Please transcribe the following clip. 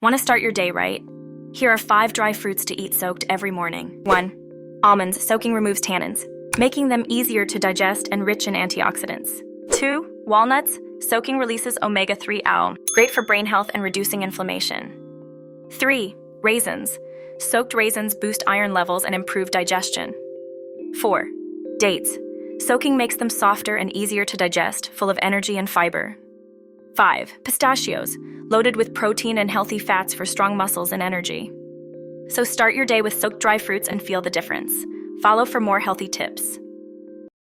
Want to start your day right? Here are 5 dry fruits to eat soaked every morning. 1. Almonds. Soaking removes tannins, making them easier to digest and rich in antioxidants. 2. Walnuts. Soaking releases omega-3 ALM, great for brain health and reducing inflammation. 3. Raisins. Soaked raisins boost iron levels and improve digestion. 4. Dates. Soaking makes them softer and easier to digest, full of energy and fiber. 5. Pistachios. Loaded with protein and healthy fats for strong muscles and energy. So start your day with soaked dry fruits and feel the difference. Follow for more healthy tips.